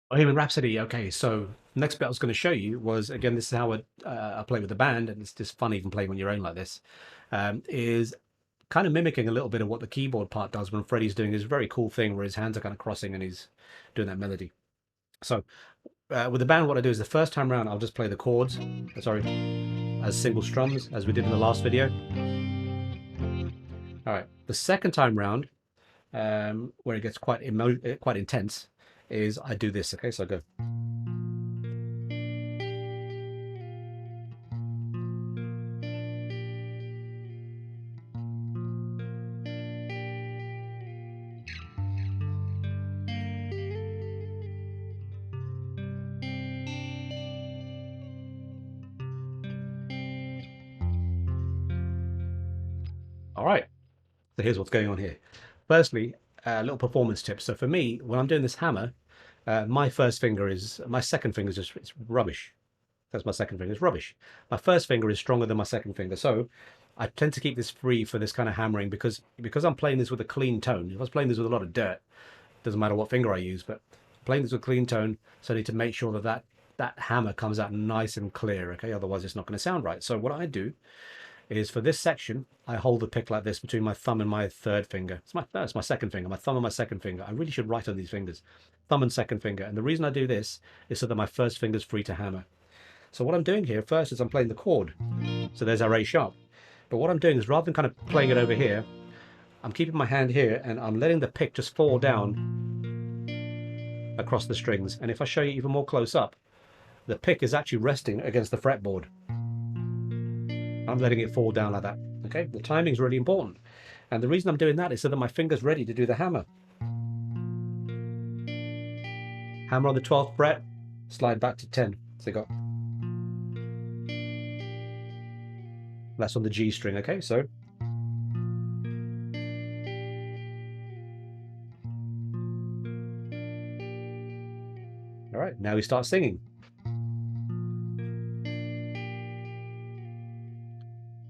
Bohemian Rhapsody. Okay, so next bit I was going to show you was, again, this is how I play with the band, and it's just fun even playing on your own like this. Is kind of mimicking a little bit of what the keyboard part does when Freddie's doing his very cool thing where his hands are kind of crossing and he's doing that melody. So with the band, what I do is the first time round I'll just play the chords, sorry, as single strums as we did in the last video. All right, the second time round, where it gets quite intense, is I do this. Okay, so I go. All right. So here's what's going on here. Firstly, a little performance tip. So for me, when I'm doing this hammer, my second finger is just, it's rubbish. That's my second finger, it's rubbish. My first finger is stronger than my second finger. So I tend to keep this free for this kind of hammering because I'm playing this with a clean tone. If I was playing this with a lot of dirt, doesn't matter what finger I use, but playing this with a clean tone, so I need to make sure that hammer comes out nice and clear, okay? Otherwise it's not going to sound right. So what I do is for this section, I hold the pick like this between my thumb and my third finger. It's my second finger, my thumb and my second finger. I really should write on these fingers, thumb and second finger. And the reason I do this is so that my first finger's free to hammer. So what I'm doing here first is I'm playing the chord. So there's our A sharp. But what I'm doing is rather than kind of playing it over here, I'm keeping my hand here and I'm letting the pick just fall down across the strings. And if I show you even more close up, the pick is actually resting against the fretboard. I'm letting it fall down like that. Okay, the timing is really important. And the reason I'm doing that is so that my finger's ready to do the hammer. Hammer on the 12th fret, slide back to 10. So you got, that's on the G string, okay? So all right, now we start singing.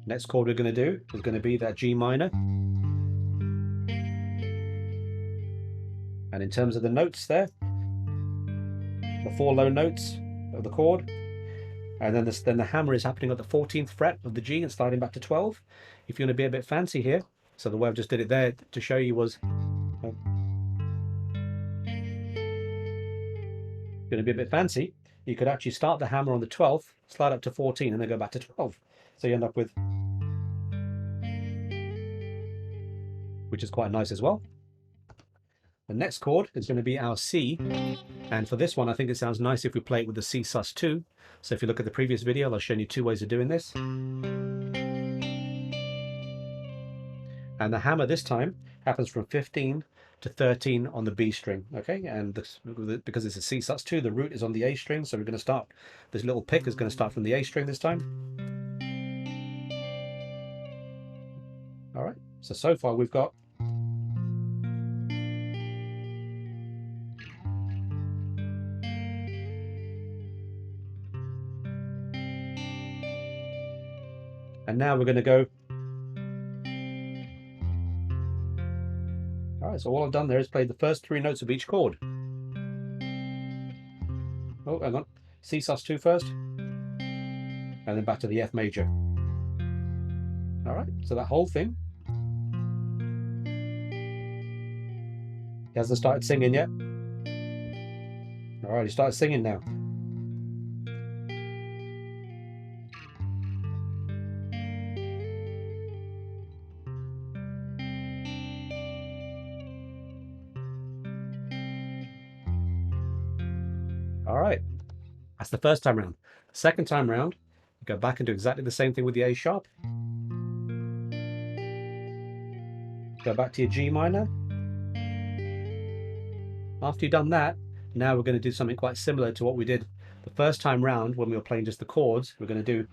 Next chord we're going to do is going to be that G minor. And in terms of the notes there, the 4 low notes of the chord, and then the hammer is happening at the 14th fret of the G and sliding back to 12. If you want to be a bit fancy here, so the way I've just did it there to show you was going to be a bit fancy. You could actually start the hammer on the 12th, slide up to 14, and then go back to 12. So you end up with, which is quite nice as well. The next chord is going to be our C, and for this one I think it sounds nice if we play it with the C sus2. So if you look at the previous video, I've shown you 2 ways of doing this. And the hammer this time happens from 15 to 13 on the B string, okay? And because it's a C sus2, the root is on the A string, so we're going to start, this little pick is going to start from the A string this time. All right, so far we've got and now we're going to go. All right, so all I've done there is played the first 3 notes of each chord. Oh, hang on. C sus2 first, and then back to the F major. All right, so that whole thing. He hasn't started singing yet. All right, he started singing now. All right, that's the first time round. Second time round, you go back and do exactly the same thing with the A sharp. Go back to your G minor. After you've done that, now we're going to do something quite similar to what we did the first time round when we were playing just the chords. We're going to do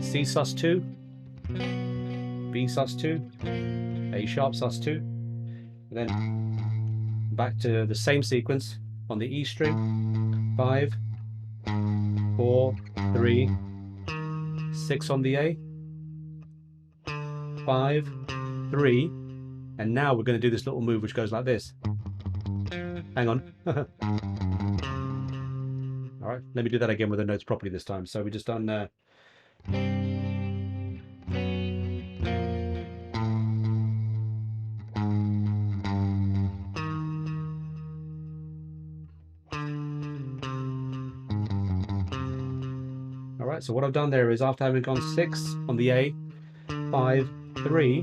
C sus2, B sus2, A sharp sus2, and then back to the same sequence on the E string, 5, 4, 3, 6 on the A, 5, 3, and now we're going to do this little move which goes like this. Hang on. All right, let me do that again with the notes properly this time. So we just done. All right, so what I've done there is after having gone 6 on the A, 5, 3,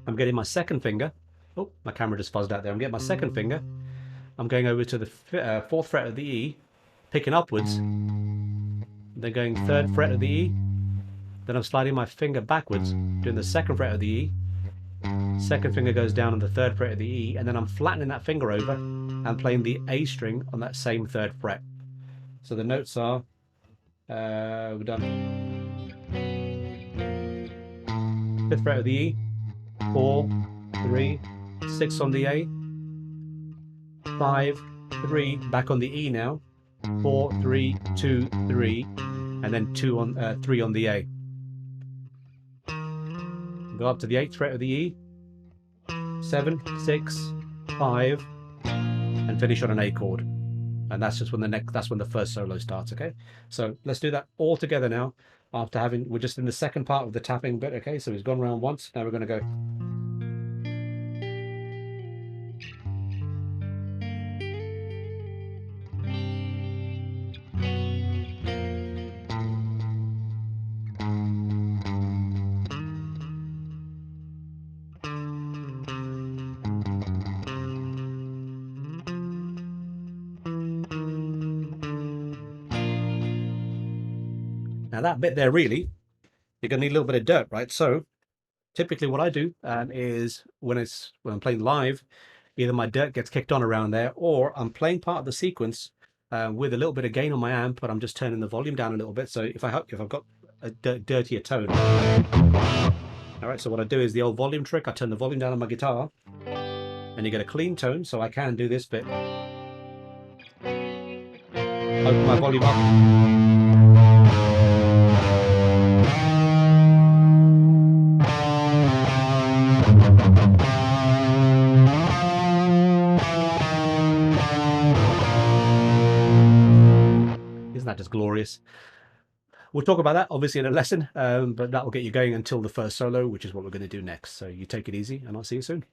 I'm getting my second finger. Oh, my camera just fuzzed out there. I'm getting my second finger. I'm going over to the 4th fret of the E, picking upwards, then going 3rd fret of the E, then I'm sliding my finger backwards, doing the 2nd fret of the E, 2nd finger goes down on the 3rd fret of the E, and then I'm flattening that finger over and playing the A string on that same 3rd fret. So the notes are, we've done 5th fret of the E, 4, 3, 6 on the A, 5, 3, back on the E now, 4, 3, 2, 3, and then 3 on the A. Go up to the 8th fret of the E, 7, 6, 5, and finish on an A chord. And that's just when that's when the first solo starts. Okay, so let's do that all together now. We're just in the second part of the tapping bit. Okay, so he's gone around once. Now we're going to go. Now that bit there, really, you're going to need a little bit of dirt, right? So typically what I do is when I'm playing live, either my dirt gets kicked on around there, or I'm playing part of the sequence with a little bit of gain on my amp, but I'm just turning the volume down a little bit. So if I've got a dirtier tone. All right, so what I do is the old volume trick. I turn the volume down on my guitar, and you get a clean tone. So I can do this bit. Open my volume up. Isn't that just glorious? We'll talk about that obviously in a lesson, but that will get you going until the first solo, which is what we're going to do next. So you take it easy, and I'll see you soon.